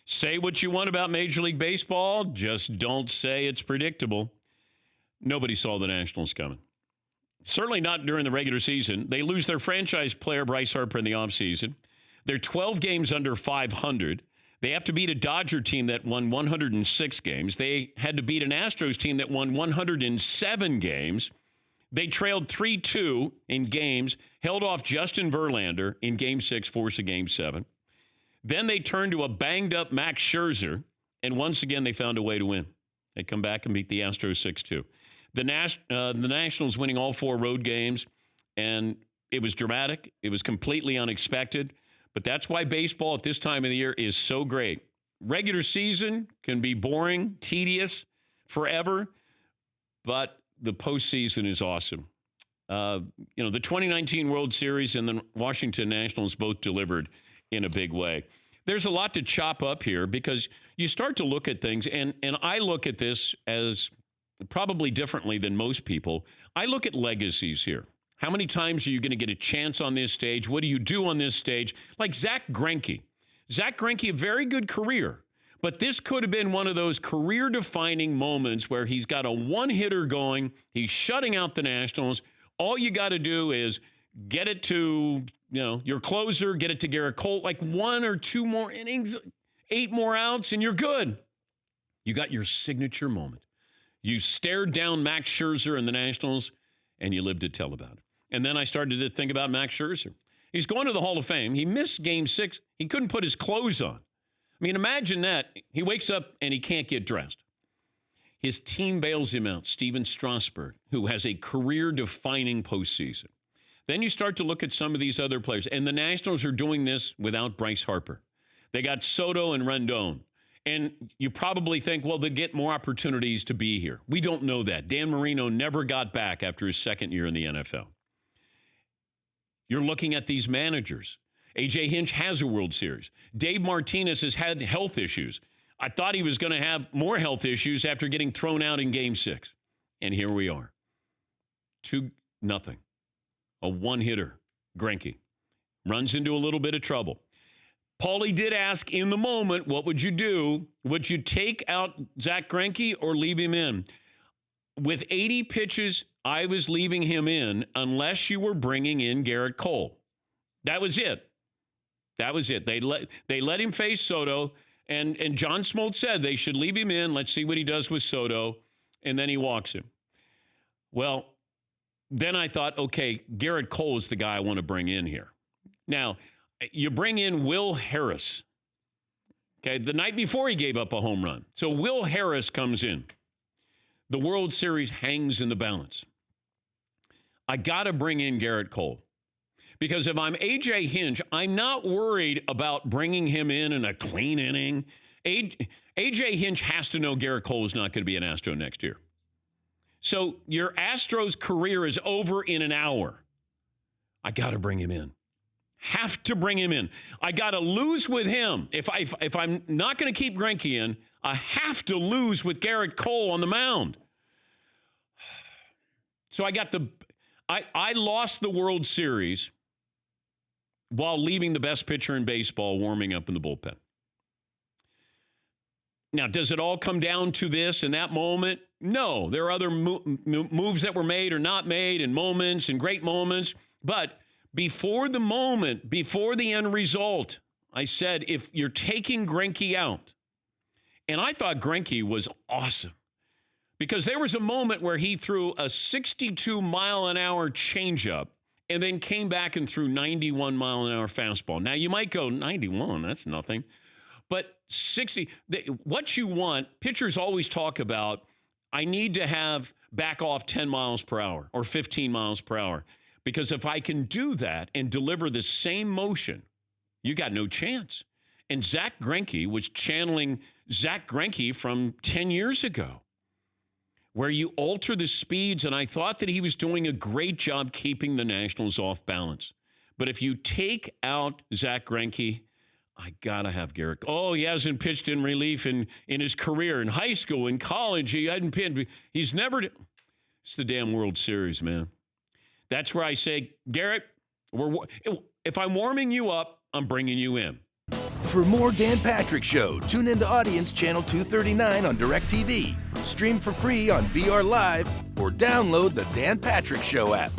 Say what you want about Major League Baseball, just don't say it's predictable. Nobody saw the Nationals coming. Certainly not during the regular season. They lose their franchise player, Bryce Harper, in the offseason. They're 12 games under 500. They have to beat a Dodger team that won 106 games. They had to beat an Astros team that won 107 games. They trailed 3-2 in games, held off Justin Verlander in Game 6, force of Game 7. Then they turned to a banged-up Max Scherzer, and once again they found a way to win. They come back and beat the Astros 6-2. The Nationals winning all 4 road games, and it was dramatic. It was completely unexpected, but that's why baseball at this time of the year is so great. Regular season can be boring, tedious, forever, but the postseason is awesome. The 2019 World Series and the Washington Nationals both delivered in a big way. There's a lot to chop up here because you start to look at things, and I look at this as probably differently than most people. I look at legacies here. How many times are you going to get a chance on this stage? What do you do on this stage? Like Zach Greinke. Zach Greinke, a very good career, but this could have been one of those career-defining moments where he's got a one-hitter going. He's shutting out the Nationals. All you got to do is get it to, your closer, get it to Garrett Cole, like 1 or 2 more innings, 8 more outs, and you're good. You got your signature moment. You stared down Max Scherzer and the Nationals, and you lived to tell about it. And then I started to think about Max Scherzer. He's going to the Hall of Fame. He missed Game 6. He couldn't put his clothes on. I mean, imagine that. He wakes up and he can't get dressed. His team bails him out, Steven Strasburg, who has a career-defining postseason. Then you start to look at some of these other players, and the Nationals are doing this without Bryce Harper. They got Soto and Rendon. And you probably think, well, they'll get more opportunities to be here. We don't know that. Dan Marino never got back after his second year in the NFL. You're looking at these managers. A.J. Hinch has a World Series. Dave Martinez has had health issues. I thought he was going to have more health issues after getting thrown out in Game 6. And here we are. 2-0. A one-hitter, Greinke. Runs into a little bit of trouble. Paulie did ask in the moment, what would you do? Would you take out Zach Greinke or leave him in? With 80 pitches, I was leaving him in unless you were bringing in Garrett Cole. That was it. That was it. They let him face Soto, and John Smoltz said they should leave him in. Let's see what he does with Soto, and then he walks him. Well, then I thought, okay, Garrett Cole is the guy I want to bring in here. Now, you bring in Will Harris, okay, the night before he gave up a home run. So Will Harris comes in. The World Series hangs in the balance. I got to bring in Garrett Cole because if I'm A.J. Hinch, I'm not worried about bringing him in a clean inning. A.J. Hinch has to know Garrett Cole is not going to be an Astro next year. So your Astros career is over in an hour. I got to bring him in. Have to bring him in. I got to lose with him. If I'm not going to keep Greinke in, I have to lose with Garrett Cole on the mound. So I lost the World Series while leaving the best pitcher in baseball warming up in the bullpen. Now, does it all come down to this in that moment? No. There are other moves that were made or not made and moments and great moments. But before the moment, before the end result, I said, if you're taking Greinke out, and I thought Greinke was awesome because there was a moment where he threw a 62-mile-an-hour changeup and then came back and threw 91-mile-an-hour fastball. Now, you might go, 91, that's nothing. But 60, what you want, pitchers always talk about, I need to have back off 10 miles per hour or 15 miles per hour. Because if I can do that and deliver the same motion, you got no chance. And Zach Greinke was channeling Zach Greinke from 10 years ago, where you alter the speeds, and I thought that he was doing a great job keeping the Nationals off balance. But if you take out Zach Greinke, I got to have Garrett. Oh, he hasn't pitched in relief in his career. In high school, in college, he hadn't pitched. He's never. It's the damn World Series, man. That's where I say, Garrett, if I'm warming you up, I'm bringing you in. For more Dan Patrick Show, tune into Audience Channel 239 on DirecTV, stream for free on BR Live, or download the Dan Patrick Show app.